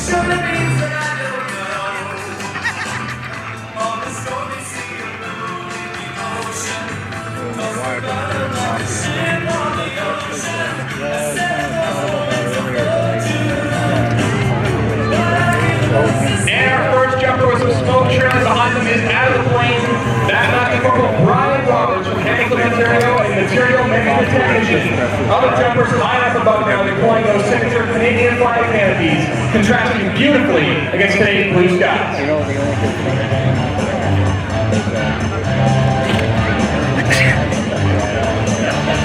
And our first jumper with some smoke trailing behind them is out of the plane. That's Master Corporal Brian Roberts from Chemical Material and Material Maintenance Technician. Other jumpers line up above now deploying those signature Canadian flag canopies, contrasting beautifully against today's blue skies.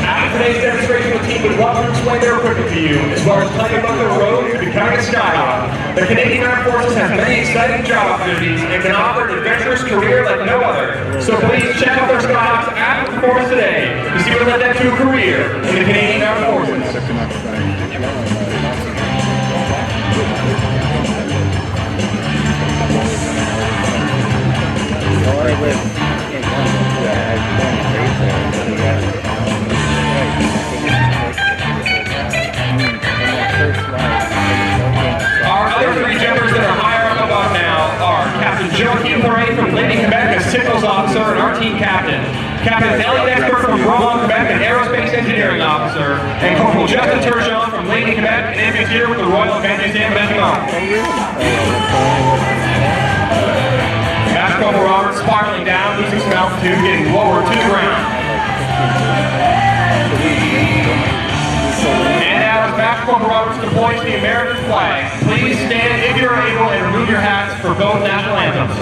After today's demonstration, the team would love to explain their equipment to you, as well as tell you about their road to becoming a SkyHawk. The Canadian Armed Forces has many exciting job opportunities and can offer an adventurous career like no other. So please check out their SkyHawks after performance today to see what led them to a career in the Canadian Armed Forces. Our other three jumpers that are higher up above now are Captain Joachim Moray from Landing Quebec, a signals officer and our team captain. Captain Elliot Expert from Rouen, Quebec, an aerospace engineering officer. And Corporal Justin Turgeon from Landing Quebec, an amphitheater with the Royal Event Museum of Master Corporal Roberts spiraling down, losing some altitude, getting lower to the ground. And now as Master Corporal Roberts deploys the American flag, please stand if you're able and remove your hats for both national anthems.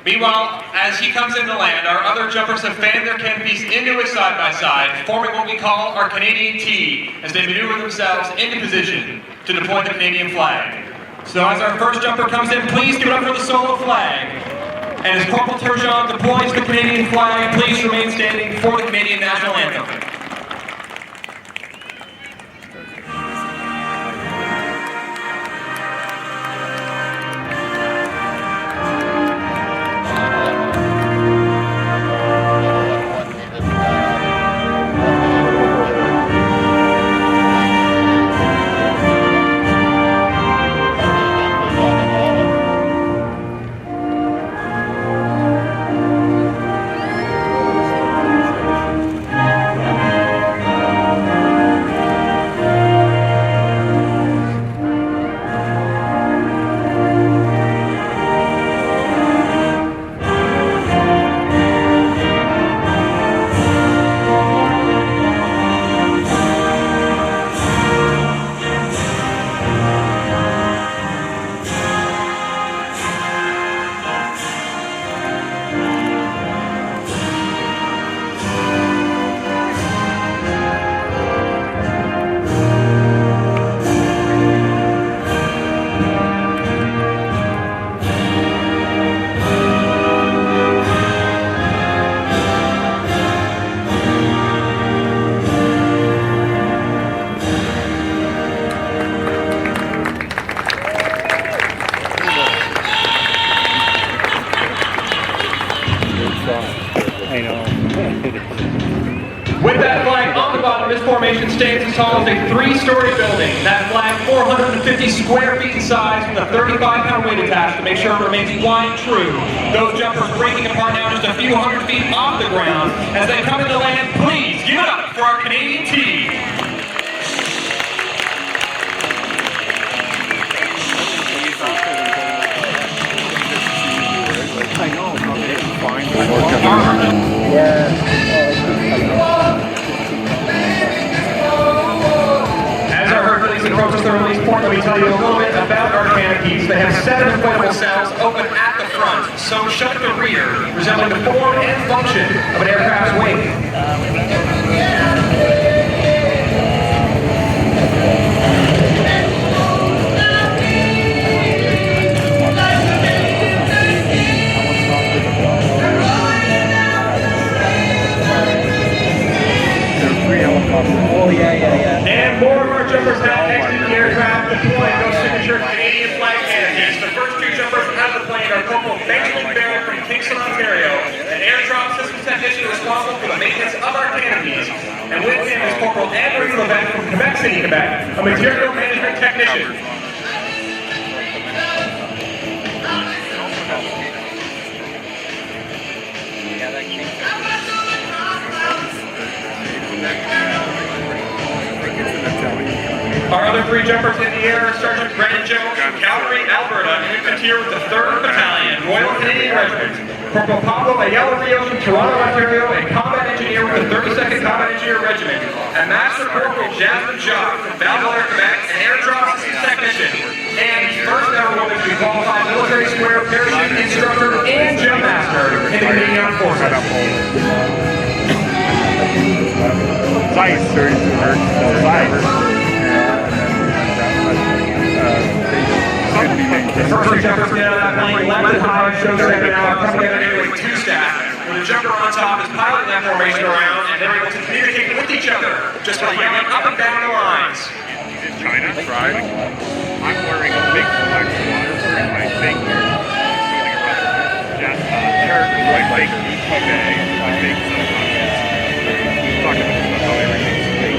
Meanwhile, as he comes into land, our other jumpers have fanned their canopies into a side-by-side, forming what we call our Canadian T, as they maneuver themselves into position to deploy the Canadian flag. So as our first jumper comes in, please give it up for the solo flag. And as Corporal Turgeon deploys the Canadian flag, please remain standing for the Canadian National Anthem. formation stands as tall as a 3-story building. That flag 450 square feet in size with a 35-pound weight attached to make sure it remains flying true. Those jumpers breaking apart now just a few hundred feet off the ground. As they come into land, please give it up for our Canadian team. I know. Fine. As our Hercules approaches the release point, let me tell you a little bit about our canopies. They have 7 inflatable cells open at the front, so shut at the rear, resembling the form and function of an aircraft's wing. Oh, yeah. And more of our jumpers now exiting the aircraft, deploying those signature Canadian flag canopies. The first 2 jumpers out of the plane are Corporal Benjamin Barrett from Kingston, Ontario, an air drop systems technician responsible for the maintenance of our canopies. And with him is Corporal Andrew Levesque from Quebec City, Quebec, a material management technician. Our other 3 jumpers in the air are Sergeant Brandon Jones from Calgary, Alberta, an infantry with the 3rd Battalion, Royal Canadian Regiment. Corporal Pablo Ayala Rios from Toronto, Ontario, a combat engineer with the 32nd Combat Engineer Regiment. And Master Corporal Jasmine Jacques from Val-d'Alert, Quebec, an air drop systems technician. And the first ever woman to be qualified military square parachute instructor and jump master in the Canadian Forces. Nice. 32 hertz. The first 3 jumpers get out of that plane, left and high, show second out, coming together with 2 staff. When the jumper on top is piloting that formation around, and they're able to communicate with each other just by yelling up and down the lines. China tried. I'm wearing a big flag wearing my big just like big okay, a big talking about how everything's big.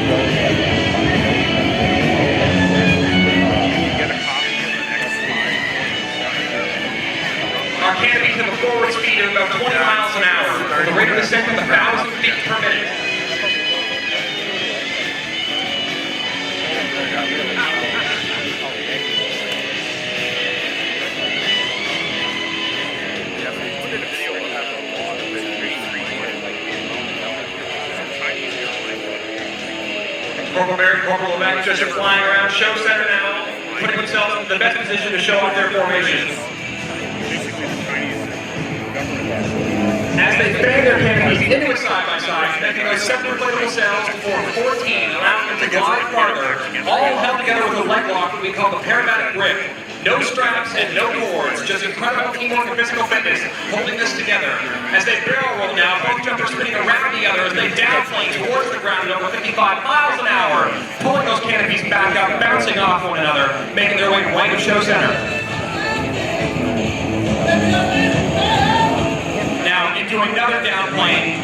Our canopies have a forward speed of about 20 miles an hour, with a rate of descent of 1,000 feet per minute. Corporal Barrett, Corporal Levesque just are flying around show center now, putting themselves in the best position to show off their formation. As they fan their canopies into a side-by-side, connecting those 7 inflatable cells to form 14, allowing them to glide farther, all held together with a leg lock that we call the parabatic grip. No straps and no cords, just incredible teamwork and physical fitness holding this together. As they barrel roll now, both jumpers spinning around the other as they downplane towards the ground at over 55 miles an hour, pulling those canopies back up, bouncing off one another, making their way to White Show Center. Now into another downplane,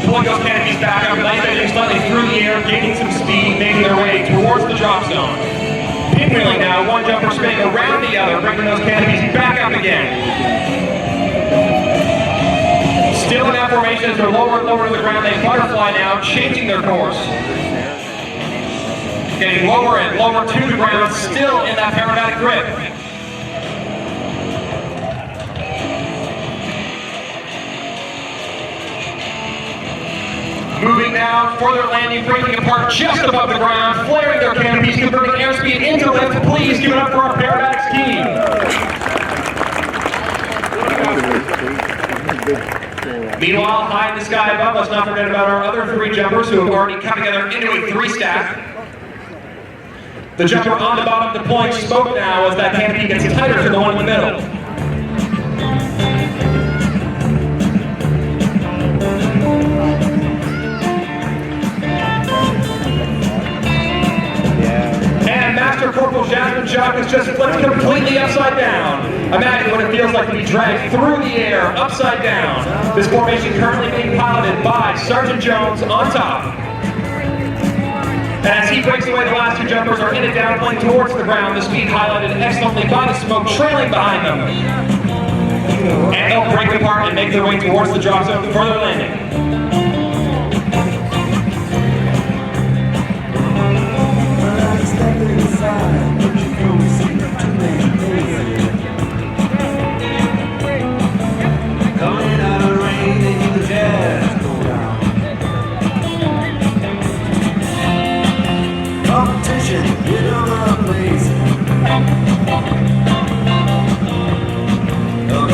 pulling those canopies back up, landing slightly through the air, gaining some speed, making their way towards the drop zone. Pinwheeling now, one jumper spinning around the other, bringing those canopies back up again. Still in that formation as they're lower and lower to the ground, they butterfly now, changing their course. Getting lower and lower to the ground, still in that parabatic grip. Moving now, further landing, breaking apart just above the ground, flaring their canopies, converting airspeed into lift. Please give it up for our Paradise team. Meanwhile, high in the sky above, let's not forget about our other 3 jumpers who have already come together into a 3-stack. The jumper on the bottom deploying smoke now as that canopy gets tighter to the one in the middle. Corporal Jasmine Jacques has just flipped completely upside down. Imagine what it feels like to be dragged through the air, upside down. This formation currently being piloted by Sergeant Jones on top. And as he breaks away, the last two jumpers are in a downplane towards the ground, the speed highlighted excellently by the smoke trailing behind them. And they'll break apart and make their way towards the drop zone for their landing.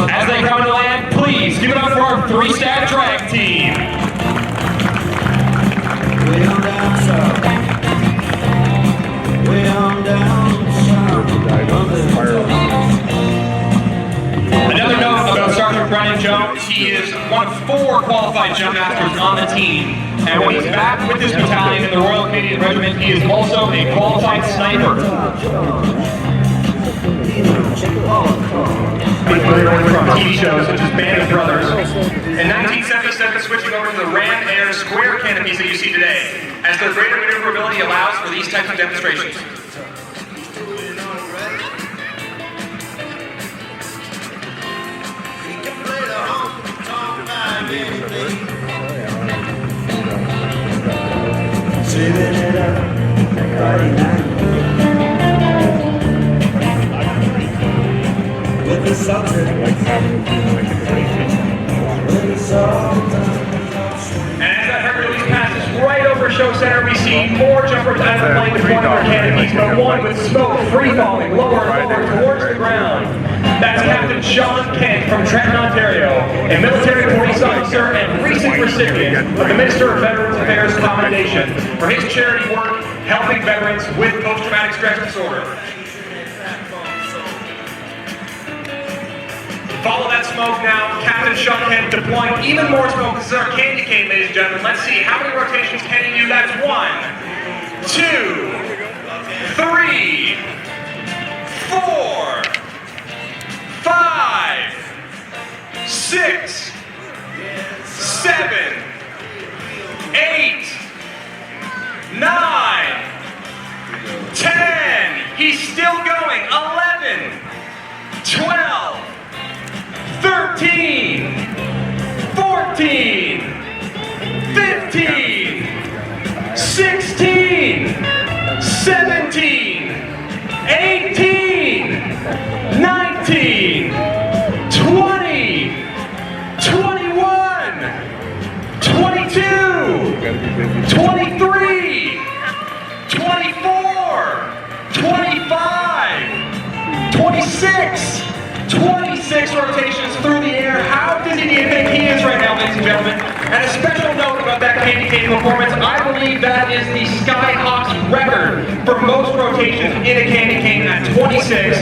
As they come to land, please give it up for our three-staff drag team. Way on down south. Way on down south. Another note about Sergeant Brian Jones, he is one of 4 qualified jump masters on the team. And when he's back with his battalion in the Royal Canadian Regiment, he is also a qualified sniper. From TV shows such as Band of Brothers. In 1977, switching over to the Ram Air square canopies that you see today, as their greater maneuverability allows for these types of demonstrations. Saving it up Friday night with the Sultan. And as that Hercules passes right over Show Center, we see more jumpers out of the plane with one of their canopies, but one with smoke free-falling lower and lower towards the ground. That's Captain Sean Kent from Trenton, Ontario, a military police officer and recent recipient of the Minister of Veterans Affairs Commendation for his charity work helping veterans with post-traumatic stress disorder. Follow that smoke now. Captain Sean Kent deploying even more smoke. This is our candy cane, ladies and gentlemen. Let's see, how many rotations can he do? That's 1, 2, 3, 4, 5, 6, 7, 8, 9, 10. He's still going. 11, 12, 13, 14, 15, 16, 17, 18, 19, 20, 21, 22, 23, 24, 25, 26, 26 rotations through the air. How dizzy do you think he is right now, ladies and gentlemen? And a special note about that candy cane performance, I believe that is the SkyHawks record for most rotations in a candy cane at 26.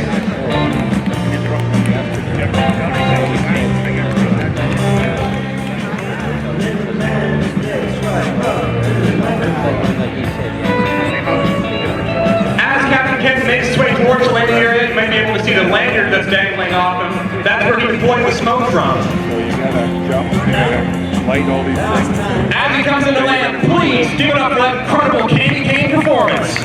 As Captain Kent makes his way towards the landing area, you might be able to see the lanyard that's dangling off him. That's where he deployed the smoke from. So you gotta jump, you gotta light all these things. As he comes into land, please give it up for that incredible candy cane performance.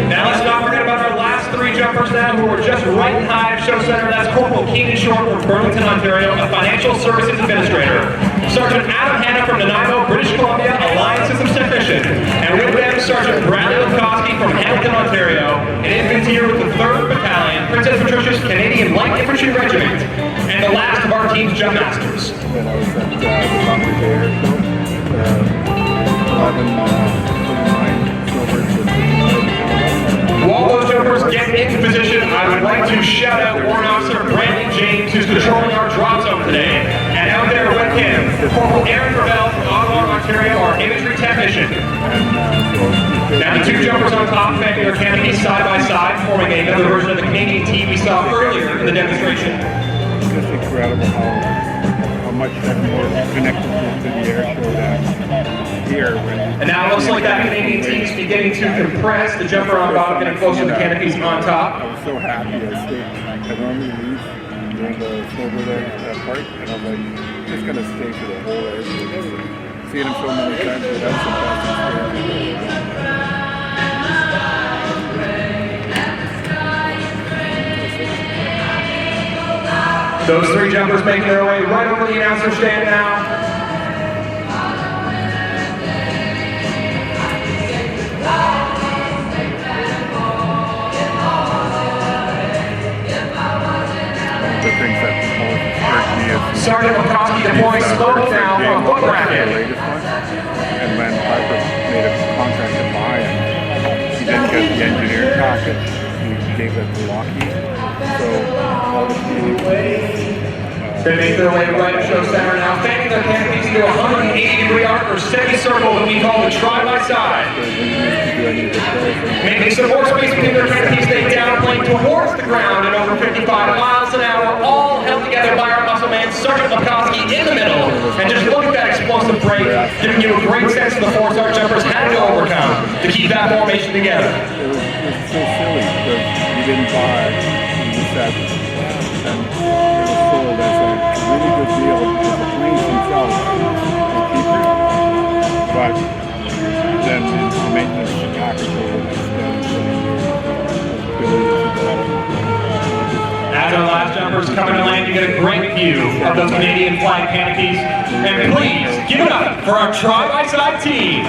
Now let's not forget about our last 3 jumpers now who are just right in high of Show Center. That's Corporal Keenan Short from Burlington, Ontario, a financial services administrator. Sergeant Adam Hanna from Nanaimo, British Columbia, Alliance Systems Technician. And with them, Sergeant Bradley Lukowski from Hamilton, Ontario, an infantry with the 3rd Battalion, Princess Patricia's Canadian Light Infantry Regiment, and the last of our team's jump masters. Then I was at the Airshow, 11, 29 silvers. While those jumpers get into position, I would like to shout out Warrant Officer Brandon James, who's controlling our drop zone today. And out there with him, Corporal Aaron Gravel from Ottawa, Ontario, our infantry technician. Now the 2 jumpers on top making their canopies side by side, forming another version of the Canadian team we saw earlier in the demonstration. It's just incredible how much that more connected to the Airshow that here. And now it looks like that Canadian team is beginning to compress. The jumper on bottom getting closer to the canopies on top. I was so happy I normally leave doing the snowboard part, and I'm like, just gonna stay for the whole airport. Seeing him so many times, but that's the best experience. Those three jumpers making their way right over the announcer stand now. The things that most hurt me is Sergeant McCoskey deploying smoke now from a foot the bracket. latest one. And when Piper made a contract to buy it, he didn't get the engineering package. He gave it to Lockheed. So all the They make their way right at show center now, fanning their canopies into a 180-degree arc or semicircle that we call the try-by-side. Making some more space between their canopies, they downplane towards the ground at over 55 miles an hour, all held together by our muscle man, Sergeant McCoskey, in the middle. And just look at that explosive break, giving you a great sense of the force our jumpers had to overcome to keep that formation together. It was so silly because he didn't buy, he just said, and it was sold as a really good deal because the planes themselves were cheaper. But then the maintenance package over the As our last jumpers coming to land, you get a great view of those Canadian flag canopies. And please give it up for our try-by-side team.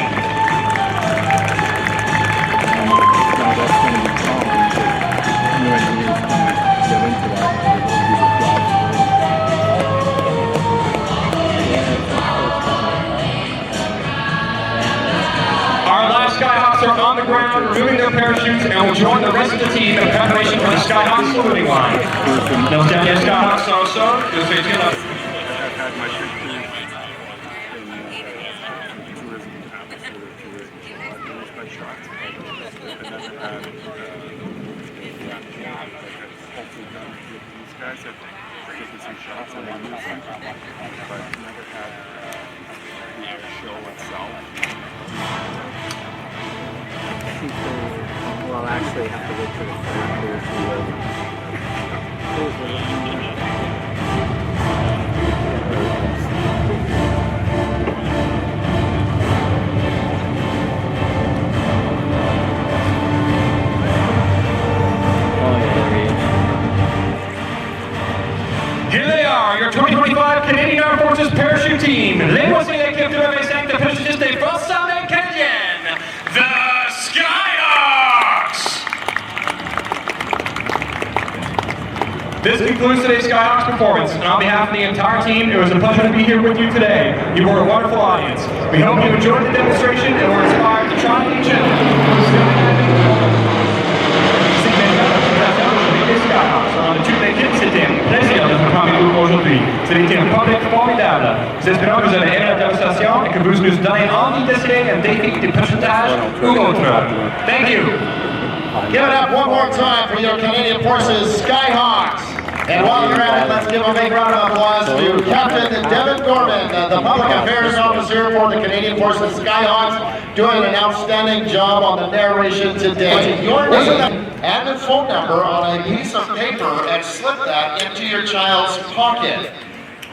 now that's going to be common because new engineers can get into that and they're going to do the job. Our last SkyHawks are on the ground, removing their parachutes, and will join the rest of the team in preparation for the SkyHawks saluting line. Nils down here, SkyHawks also. You'll see it's gonna. I've had my pictures in tourism Abbotsford tourism, so I've finished my shots. And then I had hopefully done with these guys that taken some shots and they use them, but never had the show itself. Well, actually, have to wait for the characters Here they are, your 2025 Canadian Armed Forces parachute team. Les voici l'équipe de l'M5 de parachutistes des Forces armées canadiennes, the SkyHawks! This concludes today's SkyHawks performance, and on behalf of the entire team, it was a pleasure to be here with you today. You were a wonderful audience. We hope you enjoyed the demonstration and were inspired to try each other. On a tube c'était un plaisir de vous parmi vous aujourd'hui. C'était un public formidable. Nous espérons que vous avez aimé la démonstration et que vous nous donnez envie d'essayer un défi de parachutage ou autre. Thank you. Give it up one more time for your Canadian Forces SkyHawks. And while you're at it, let's give a big round of applause to Captain Devin Gorman, the Public Affairs Officer for the Canadian Forces SkyHawks, doing an outstanding job on the narration today. Your name and the phone number on a piece of paper and slip that into your child's pocket.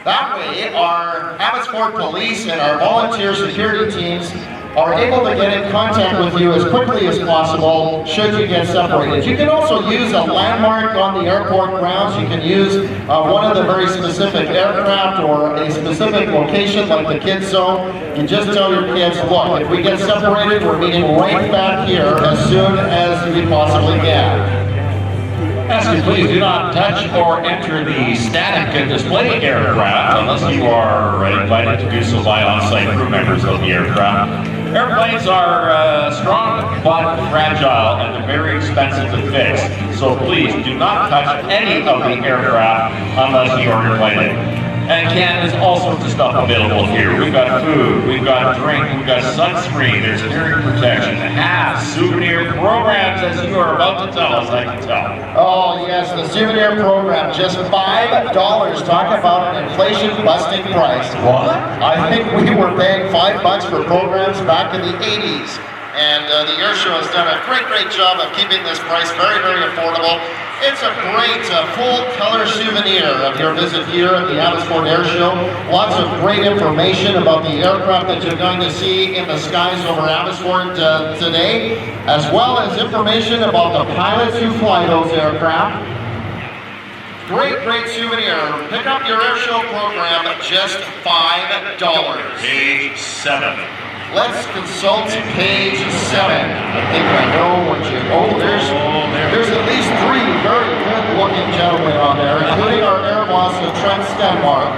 That way, our Abbotsford Police and our volunteer security teams are able to get in contact with you as quickly as possible should you get separated. You can also use a landmark on the airport grounds. You can use one of the very specific aircraft or a specific location like the kids zone and just tell your kids, look, if we get separated, we're meeting right back here as soon as we possibly can. Ask you please do not touch or enter the static display aircraft unless you are invited to do so by on-site crew members of the aircraft. Airplanes are strong but fragile and they're very expensive to fix. So please do not touch any of the aircraft unless you are invited. And Ken, there's all sorts of stuff available here. We've got food, we've got drink, we've got sunscreen, there's hearing protection, hats, souvenir programs, as you are about to tell us, I can tell. Oh yes, the souvenir program, just $5. Talk about an inflation-busting price. What? I think we were paying $5 for programs back in the 80s. And the Airshow has done a great job of keeping this price very, very affordable It's a great full-color souvenir of your visit here at the Abbotsford Airshow. Lots of great information about the aircraft that you're going to see in the skies over Abbotsford today, as well as information about the pilots who fly those aircraft. Great souvenir. Pick up your Airshow program at just $5. Page 7. Let's consult page 7. I think I know what you... Oh, there's at least 3 very good-looking gentlemen on there, including our Air Boss, Trent Stenmark.